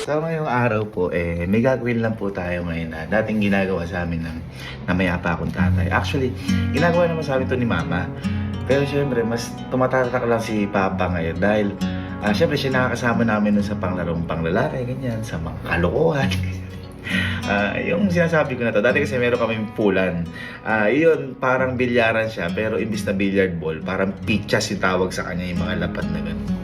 So ngayong araw po, may gagawin lang po tayo ngayon na dating ginagawa sa amin na may apa akong tatay. Actually, ginagawa naman sa amin to ni Mama. Pero syempre, mas tumatatak lang si Papa ngayon dahil syempre siya nakakasama namin sa panglarong panglalaki, ganyan, sa mga kalokohan. Yung sinasabi ko na to, dati kasi meron kaming pulan. Yun, parang bilyaran siya, pero imbis na billiard ball, parang pitchas yung tawag sa kanya, yung mga lapad na gano'n.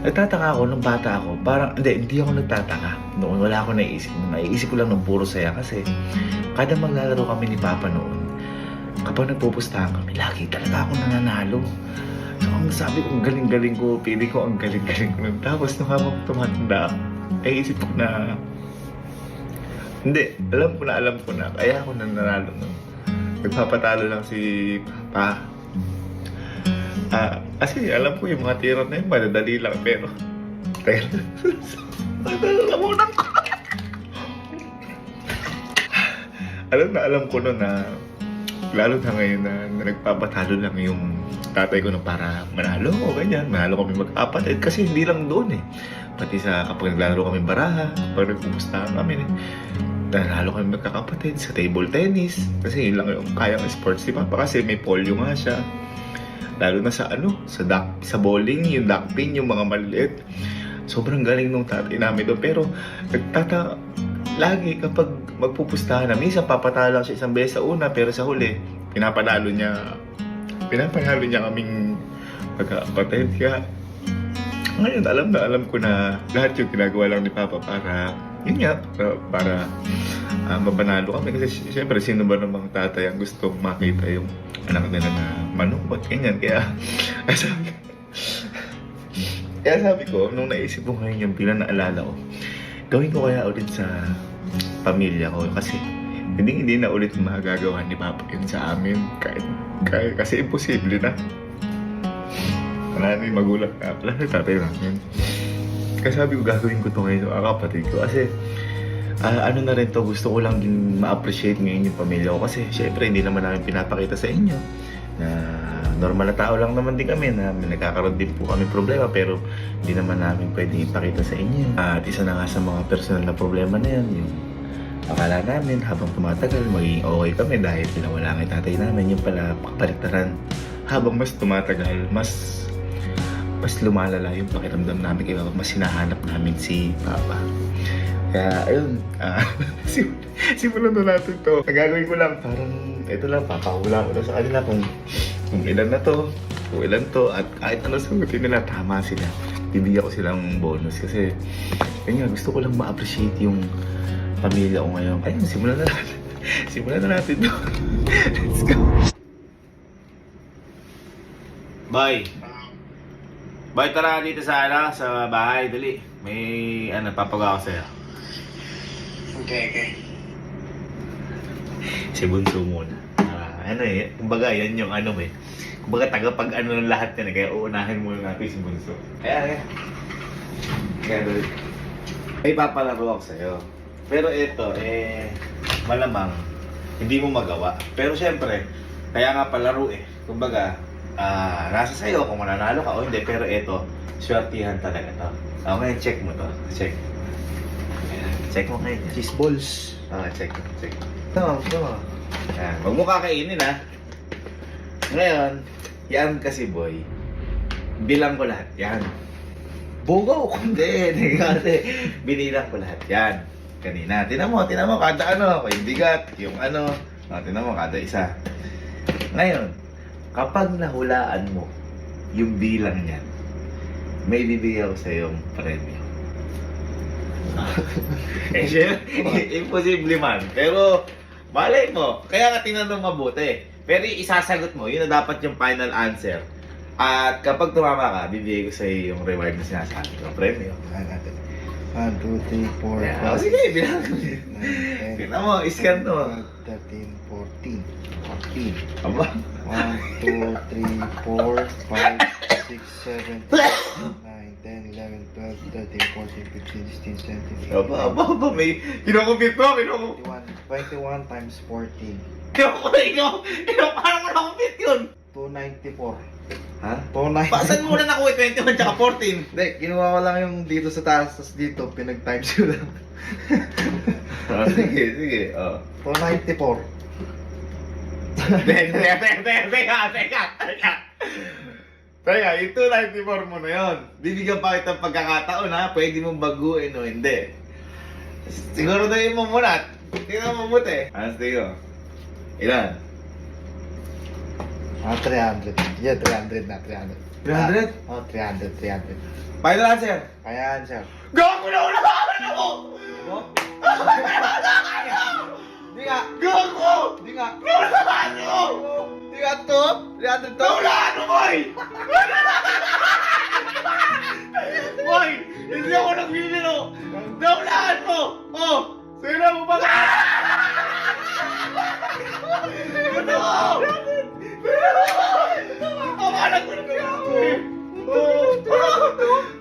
Nagtataka ako nung bata ako, parang, hindi ako nagtataka. Noon wala ako naisip. Naiisip ko lang ng puro saya kasi kada maglalaro kami ni Papa noon, kapag nagpupustahan kami, lagi talaga ako nananalo. So, ang sabi ko, ang galing-galing ko, pili ko ang galing-galing ko. Tapos nung habang tumatanda ako, naisip ko na, alam ko na, kaya ako nananalo noon. Nagpapatalo lang si Papa. Kasi alam ko yung mga tira na yun, madadali lang, pero nagdalamunan ko. Alam ko nun na, lalo na ngayon na nagpapatalo lang yung tatay ko na para manalo o ganyan. Manalo kami mag-kapatid kasi hindi lang doon pati sa kapag naglalaro kami baraha, kapag nagpupustahan kami nanalo kami magkakapatid sa table tennis kasi yun lang yung kayang sports ni Papa kasi may polio nga siya. Lalo na sa sa bowling, yung duckpin, yung mga maliliit. Sobrang galing nung tatay namin doon. Pero lagi kapag magpupustahan na, minsan papatalo lang siya isang beses sa una, pero sa huli, pinapanalo niya kaming magkakapatid. Kaya ngayon, alam ko na lahat yung ginagawa lang ni Papa para, yun nga, para mapanalo kami. Kasi siyempre, sino ba namang tatay ang gustong makita yung anak nila na malungkot, ganyan. Kaya sabi ko, nung naisip ko ngayon yung bilang naalala ko, gawin ko kaya ulit sa pamilya ko. Kasi hindi na ulit magagawa ni Papa yun sa amin. Kasi imposible na. Wala na yung magulang na. Wala na tatay namin. Kaya sabi ko, gagawin ko to ngayon sa kapatid ko. Kasi ano na rin to, gusto ko lang din ma-appreciate ngayon yung pamilya ko. Kasi syempre, hindi naman namin pinapakita sa inyo na normal na tao lang naman din kami, na nagkakaroon din po kami problema, pero hindi naman namin pwede ipakita sa inyo. At isa na nga sa mga personal na problema na yan, yung akala namin habang tumatagal, magiging okay kami dahil pinawala ng tatay namin. Yung pala, kapaliktaran. Habang mas tumatagal, mas lumalala yung pakiramdam namin, kaya mas hinahanap namin si Papa. Kaya, ayun, simulan na natin to. Ang gagawin ko lang, parang, ito lang, papahula ko na sa kanila kung ilan na to, kung ilan to, at kahit ano sagutin nila, tama sila. Bibigyan ko silang bonus kasi, yun nga, gusto ko lang ma-appreciate yung pamilya ko ngayon. Ayun, simulan na natin. Simulan na natin to. Let's go. Bye. Bye, tara dito sa bahay, dali. May, papagawa ko sa'yo. Okay. Si Bunso muna. Kumbaga yan yung kumbaga tagapag ng lahat yan kaya uunahin muna natin si Bunso. Kaya doon. May papalaro ako sa'yo. Pero ito, malamang hindi mo magawa. Pero syempre, kaya nga palaro Kumbaga, nasa sa'yo kung mananalo ka o hindi. Pero ito, swertihan talaga to. Okay, check mo to. Check. Check mo kayo. Cheese balls. Check. Ito. Ayan. Huwag mo kakainin Ngayon, yan kasi boy. Bilang ko lahat yan. Bugaw! Hindi. Kasi binilang ko lahat yan. Kanina. Tinan mo. Kada yung bigat, yung tinan mo, kada isa. Ngayon, kapag nahulaan mo yung bilang niyan, may bibigyan ko sa iyong premyo. Imposible man. Pero, malay mo. Kaya nga tinanong mabuti. Pero isasagot mo, yun na dapat yung final answer. At kapag tumama ka, bibigay ko sa iyo yung reward na sinasabi ko. Premyo. 1, 2, 3, 4, 5. Sige, bilang ko. Tignan mo, iscan to. 13, 14. Aba? 1, 2, 3, 4, 5, 6, 7, 8, 9, 10, 11, 12, 13, 14, 15, 16, 17, 18, Aba, may kinukumpit mo, 21 times 14. Ikaw, paano mo nakumpit yun? 294. Ha? 290. Pasan mo na nakuha 21 tsaka 14? Hindi, kinuha ko lang yung dito sa taas, tapos dito, pinag-times ko lang. Sige, sige. 294. Teka, yung 294 mo na yun. Bibigyan pa kita ng pagkakataon ha. Pwede mong baguhin o hindi. Siguro na mo muna. Tingnan mo mabuti. Ano tingin? Ilan? 300. Yeah, 300 na, 300. 300? 300. Final answer. Kaya yan, sir. Gago na wala ka ako! Di nga. Gago! Di nga. Wala ka ako! Di nga to. 300 to. Wala ano, boy! Boy! Hindi ako nagbibiro! Naulaan mo! Oh! Sino mo ba? Ito ko! Akalan ko na ako eh!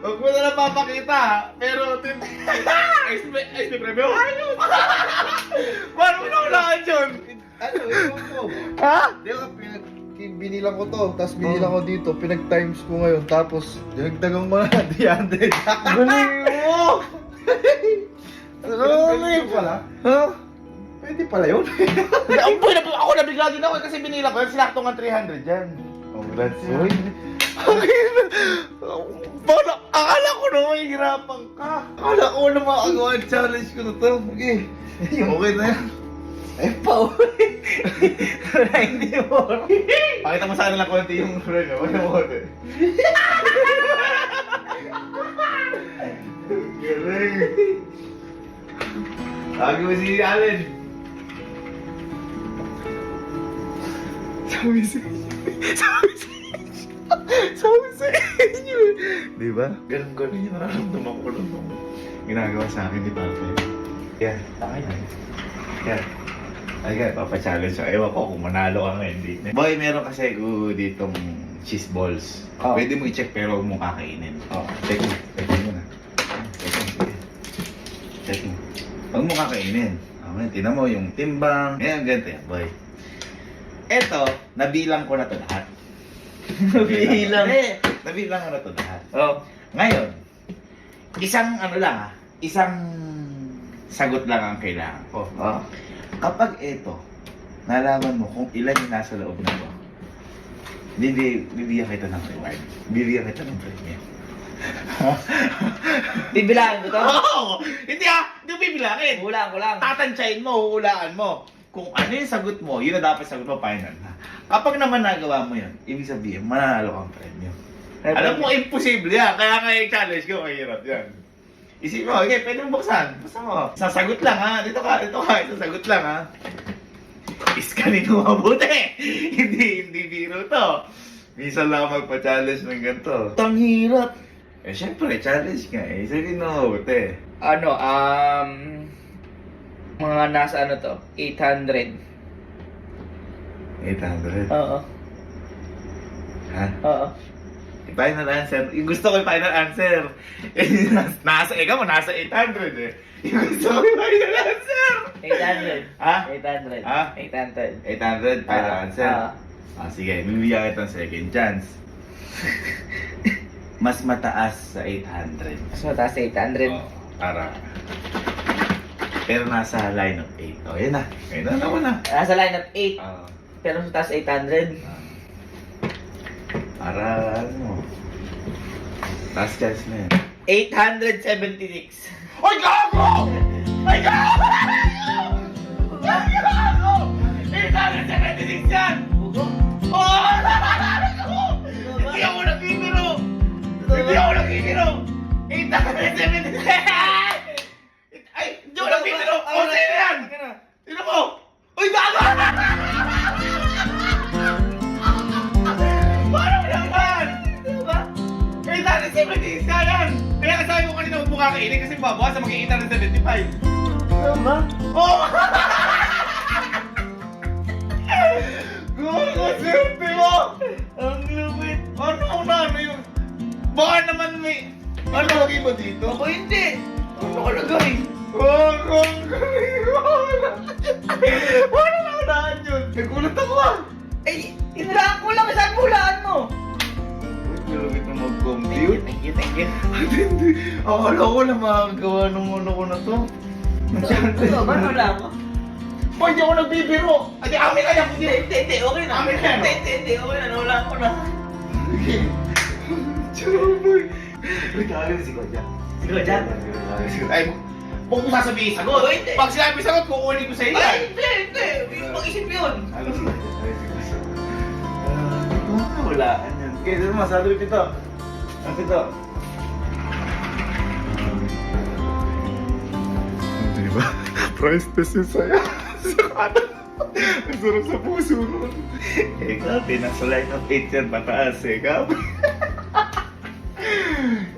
Huwag mo na lang papakita ha, pero SP preview! Paano mo naulaan yun? Ano, ewan ko. Ha? Di ba, binilang ko to, tapos binilang ko dito, pinag-times ko ngayon, tapos dinagdagan mo na 300. Galing mo! Pwede pala? Ha? Pwede pala yun. Ampoy na ako nabigla din ako kasi binila ko. Sinakto nga 300 dyan. Oh, that's right. Paano? Akala ko na mahihirapan ka. Akala ko na makagawa ang challenge ko na to. Okay. Okay na yan. Ay, pa-uwi. Hindi mo. Pakita mo sana lang konti yung run. Wala mo konti. Galing. Lagi mo si Allen. Sabi sa inyo. Di ba? Ganun yung nararamdaman ko nung ginagawa sa akin ni Papa. Yan, takay na. Yan. Ay, kaya papachallenge ko. Ewan ko kung manalo ka nga, hindi. Boy, meron kasi ko ditong cheese balls. Oh. Pwede mo i-check pero huwag mo kakainin. Oh. Check mo. Check mo na. Check mo. Sige. Check mo. Huwag mo kakainin. Okay, tinan mo yung timbang. Ayan, ganito yan, boy. Eto, nabilang ko na to lahat. Nabilang? Nabilang ko na to lahat. Oh, ngayon, isang ano lang isang sagot lang ang kailangan ko. Ah. Kapag eto, nalaman mo kung ilan yung nasa loob na to, bibigyan kita ng reward. Bibigyan kita ng premium. Bibilangin ko to? Oo! Hindi hindi mo bibilangin. Hulaan ko lang. Tatansyahin mo, hulaan mo. Kung ano yung sagot mo, yun na dapat sagot mo, final na. Kapag naman nagawa mo yun, ibig sabihin, mananalo kang premium. Alam mo, imposible yan. Kaya nga yung challenge ko, mahirap yan. Isip mo, okay, pwede mo buksan. Buksan mo. Sasagot lang ha. Dito ka. Sasagot lang ha. Iskanin mo mabuti. hindi biro to. Minsan lang magpa-challenge ng ganito. Tang hirap. Eh, syempre, challenge nga eh. Sabihin mo mabuti. Ano, mga nasa ano to? 800. 800. Oo. Ha? Oo. Final answer. Yung gusto ko yung final answer. Nasa 800 eh. Yung gusto ko yung final answer. 800. Ha? 800. Ha? 800. 800 final answer. Sige, bibigyan kita ng second chance. Mas mataas sa 800. Mas mataas sa 800. Oo, para. Pero nasa line of 8. Oh, yun na. Ayun na naman na. Nasa line of 8. Ah, Pero mas mataas 800. para ano. Last chance na yan. 876. Ay, gago! Ay, gago! Ay, gago! 876 yan! Oh! Hindi ako nagbibiro! Hindi ako nagbibiro! 876! Ay, hindi ako nagbibiro! O, sino yan? Sino mo? Uy, gago! Paano mo naman? Diba? 876 ka yan! Kaya sabi ko kanina huwag mo kakainin kasi babawas sa maging 875. Diba? Oh! Gago, swerte mo! Ang lupit. Ano yun? Baka naman may... Ano lagi mo dito? Ako hindi. Ano ko lagay? Gago, ang galing mo! Wala na unahan yun! Nagulat ako ah! Ay, Kinilaan ko lang, saan hulaan mo? Uy, malapit na mag-compute. Thank you, thank you. Hindi. Akala ko na makakagawa ng ano ko na to. Ano ba, wala mo? Boy, hindi ako nagbibiro. Adi, amin ka yan. Hindi, okay na. Amin na yan, no? Hindi, okay na, wala ko na. Chaboy. Regalo si Kodja. Sige, dyan. Ay, huwag mo sasabihin sagot. Oh, hindi. Pag sinabi sagot, kukunin ko sa iyo. Ay, hindi. Mag-isip yun. Ano sige? Walaan yan. Kaya dito masado yung pito. Ang pito. Diba? Price test yung saya. Ang sarap sa puso nun. Eh, kape, nasa line of 8 yan, pataas eh, kape.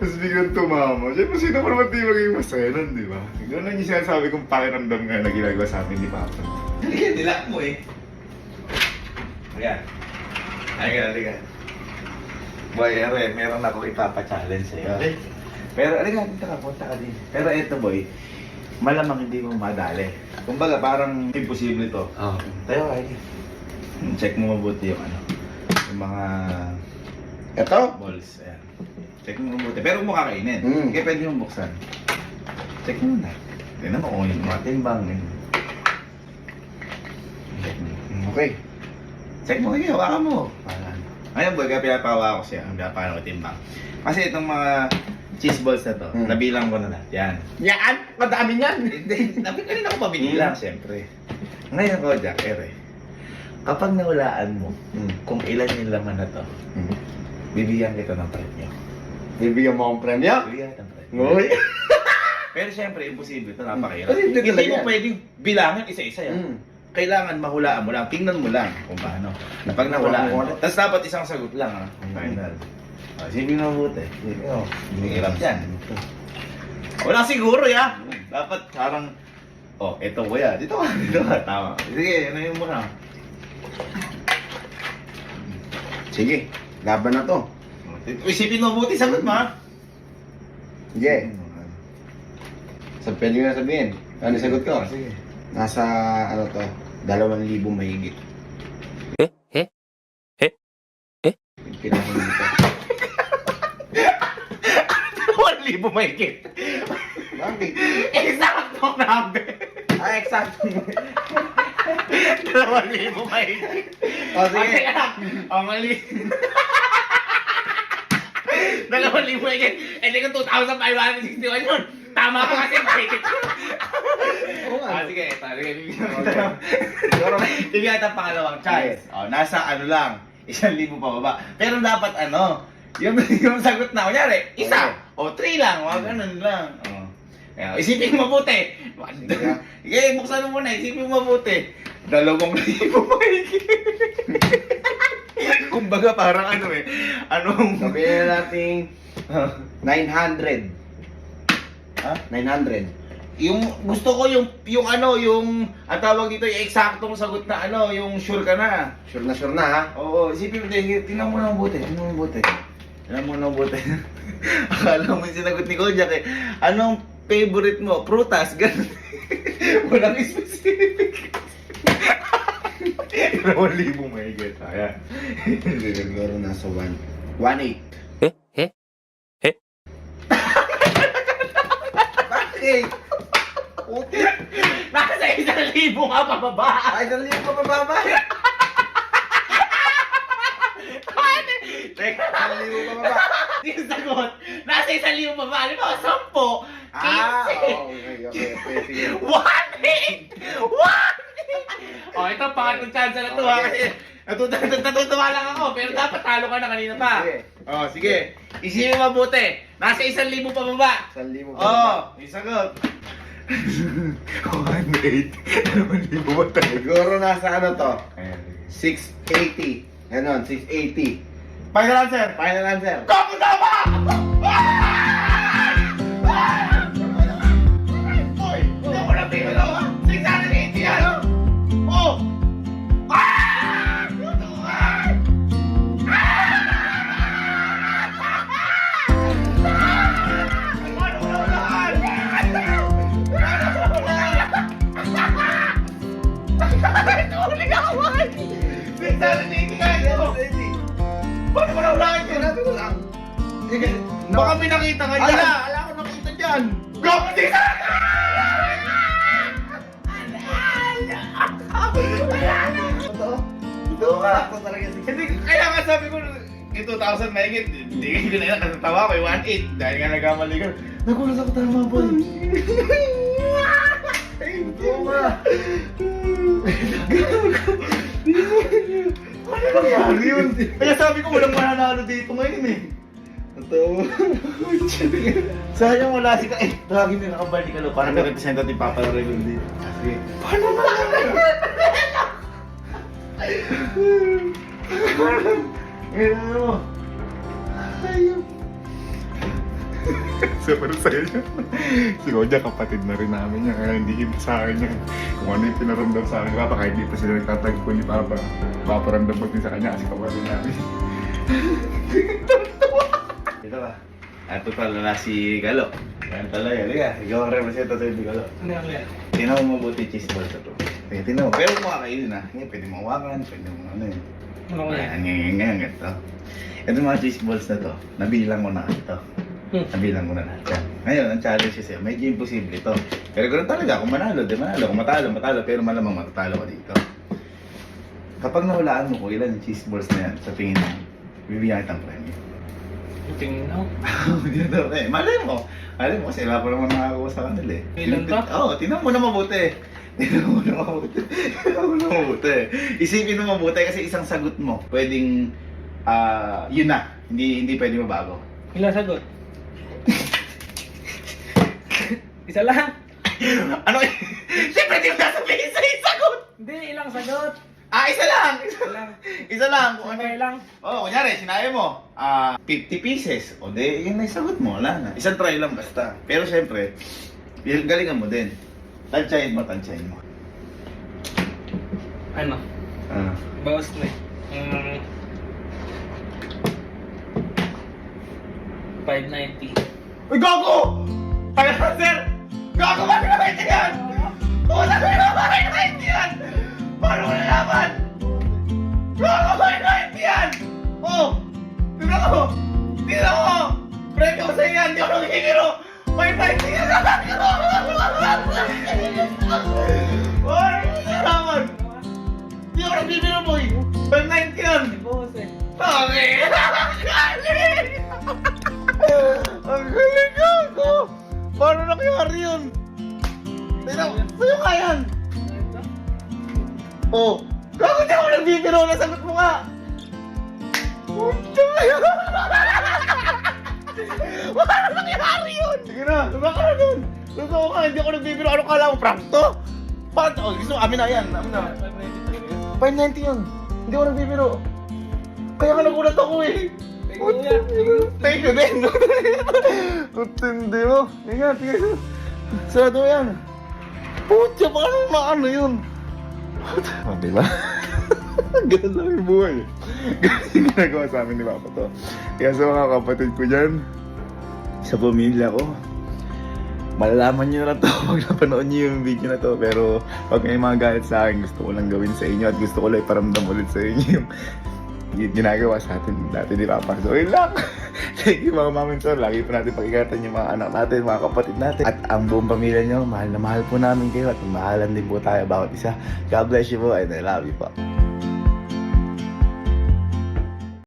Tapos biglang tumama. Siyempre, sino pa naman di maging masaya nun, di ba? Ganun yung sinasabi kong pakiramdam nga na ginagawa sa amin ni Papa. Halika, nilak mo eh. Ayan. Halika. Boy, ere, meron ako ipapa-challenge sa'yo. Okay. Pero, halika, dito ka, punta ka din. Pero eto, boy, malamang hindi mo madali. Kumbaga, parang imposible to. Oo. Tayo, halika. Check mo mabuti yung ano. Yung mga... Eto? Balls, ayan. Check mo mabuti. Pero huwag mo kakainin. Kaya pwede mong buksan. Check mo na. Tignan mo kung yung mga timbang. Okay. Check mo, okay, hawakan mo. Ngayon, boy, kaya pinapawa ko siya. Paano ko timbang. Kasi itong mga cheese balls na to, nabilang ko na lahat. Yan. Yan? Madami yan. Hindi, kanina ako pabinilang, siyempre. Ngayon ko, Jack, kapag nahulaan mo kung ilan yung laman na to, bibigyan kita ng premyo. Bibigyan mo akong premyo? Bibigyan kita ng premyo. Ngoy! Pero siyempre, imposible ito, napakahirap. Posible Hindi talaga mo yan. pwedeng bilangin isa-isa yan. Kailangan mahulaan mo lang, tingnan mo lang kung paano. Pag nahulaan mo, tapos dapat isang sagot lang, ha? Final. Isipin mo mabuti. Hirap yan. Wala siguro, ya. Dapat parang, eto kuya. Dito ka. Tama. Sige, ano yung muna. Sige, laban na to. Isipin mo mabuti, sagot mo, ha? Sige. Pwede ko na sabihin. Ano yung sagot ko? Sige. Nasa, 2,000 mahigit. Kinahin dito. 2,000 mahigit. Bakit? Exactong number. Exact. 2,000 mahigit. O, sige. Ang mali. 2,000 mahigit. Hindi ko 2,561 yun. Tama ko kasi mahigit. Sige. Bibigyan kita pangalawang choice. Nasa ano lang, 1,000 pababa. Pero dapat yung sagot na, kunyari, isa, o 3 lang, wag ganun lang. Kaya, isipin mo mabuti. Sige, buksan mo muna, isipin mo mabuti. 2,000 mahigit. Kumbaga parang Sabihin na natin 900. Ha? 900. Yung gusto ko yung ang tawag dito yung eksaktong sagot na yung sure ka na. Sure na ha? Oo, isipin mo din, tingnan mo na mabuti. Akala mo yung sinagot ni Kojak eh. Anong favorite mo? Prutas, ganun. Walang specific. 2,000 mahigit. Ayan. Siguro nasa 1.8. Bakit? Okay. Nasa 1,000 nga pababa. Ay, 1,000 pa mababa. Teka, 1,000 pa mababa. yung sagot. Nasa 1,000 pababa. Ano ba? 10, 15. Sige. 1-8! Ito pangatlong chance na to ha. Kasi natutuwa lang ako. Pero dapat talo ka na kanina pa. Sige. Sige. Isipin mo mabuti. Nasa 1,000 pababa. 1,000 pa mababa. Yung sagot. 1-8. 2,000 ba tayo? Siguro nasa to? 680. Ganon, 680. Final answer. Final answer. Kamu tama! Boy, hindi ako nabibilo ha. 680 yan. Oh! Ito ulit ako! 680 guys! Paano mo naulakin yun? Sinabi ko lang. Baka may nakita ka dyan. Ala ko nakita dyan. Gago di ka! Totoo? Ito ka. Sakto talaga si Hindi, kaya nga sabi ko, yung 2,000 mahigit, hindi ko na yan, natatawa ko, 1,800, dahil nga nagkamali ka. Nagulat ako tama, boy. Oo nga. Ano nangyari yun? Kaya sabi ko, walang mananalo dito ngayon eh. Totoo. Sayang wala si ka, lagi na nakabalik ka lo, parang may representative Papa Rebel dito. Kasi, paano ngayon mo? Ayun. Sobrang saya niya. Si Kodja, kapatid na rin namin niya. Kaya hindi iba sa akin yan. Kung ano yung pinaramdam sa akin, Papa, kahit dito sila nagtatagpo ni Papa, paparamdam mo din sa kanya kasi kapatid namin. Ito ba? Ito pala na si Galo. Yan talaga. Liga, ikaw ang representative ni Galo. Ano yan? Tinaw mo mabuti cheese balls na to. Kaya tinaw. Pero kung makakainin na, hindi pwede mo hawakan, pwede mo ano yun. Ano ko yan? Ngayon, ganito. Ito mga cheese balls na to, nabilang ko na ito. Nabilang ko na lahat yan. Ngayon, ang challenge kasi, medyo imposible ito. Pero ganoon talaga, kung manalo, di manalo. Kung matalo, matalo. Pero malamang matatalo ka dito. Kapag nahulaan mo kung ilan yung cheese balls na yan, sa tingin mo, bibigyan kitang premyo. Tingin ako. Hindi na daw eh. Malay mo. Malay mo kasi wala pa naman nakakakuha sa kanila eh. Ilan to? Oo, tingnan mo na mabuti. Tingnan mo na mabuti. Tingnan mo na mabuti. Isipin mo mabuti kasi isang sagot mo. Pwedeng, yun na. Hindi pwede mabago. Ilang sagot? Isa lang. Ano eh? Siyempre di mo sasabihin sa isang sagot! Hindi, ilang sagot. Isa lang! Isa lang. Isa lang. Kung ano Okay lang. Oo, kunyari, sinabi mo, 50 pieces. O de, yun na yung sagot mo, wala na. Isang try lang basta. Pero syempre, galingan mo din. Tansyahin mo. Ano? Bawas na eh. 590. Uy, gago! Kaya ka, sir! Gago, bakit naman yan? Oo, sabi mo, bakit naman yan? Paano mo nalaman? Gago, bakit naman yan? Oo! Tignan ko! Tignan ko! Premyo ko sa iyo yan, di ako nagkikiro! May fight yan! Paano mo nalaman? Di ako nagbibiro, boy! 590 yan! Bawas eh. Okay! Ang galing ako! Paano nangyari yun? Tignan, sa'yo nga yan! Oh! Gago di ako nagbibiro! Nasagot mo nga! Puta na yun! Paano nangyari yun? Sige na! Tugak ka na dun! Tugak ka! Hindi ako nagbibiro! Ano kala mo? Prank to? Paano? Oh, gusto mo? Amin na yan! Amin na! 590 yun! Hindi ako nagbibiro! Kaya ka nagulat ako eh! Thank you din! Hindi mo! Ingat! Sarado yan! Putya! Paano maano yun? Oh, diba? Ganun lang yung buhay. Ganun yung ginagawa sa amin ni Papa to. Kaya sa mga kapatid ko dyan, sa pamilya ko, malalaman nyo na to pag napanood nyo yung video na to. Pero pag may mga galit sa akin, gusto ko lang gawin sa inyo at gusto ko lang iparamdam ulit sa inyo yung ginagawa sa atin dati ni Papa. So, yun lang. Thank you mga mami sir. Lagi po natin pag-ingatan yung mga anak natin, mga kapatid natin. At ang buong pamilya nyo, mahal na mahal po namin kayo at mahalan din po tayo bawat isa. God bless you po and I love you po.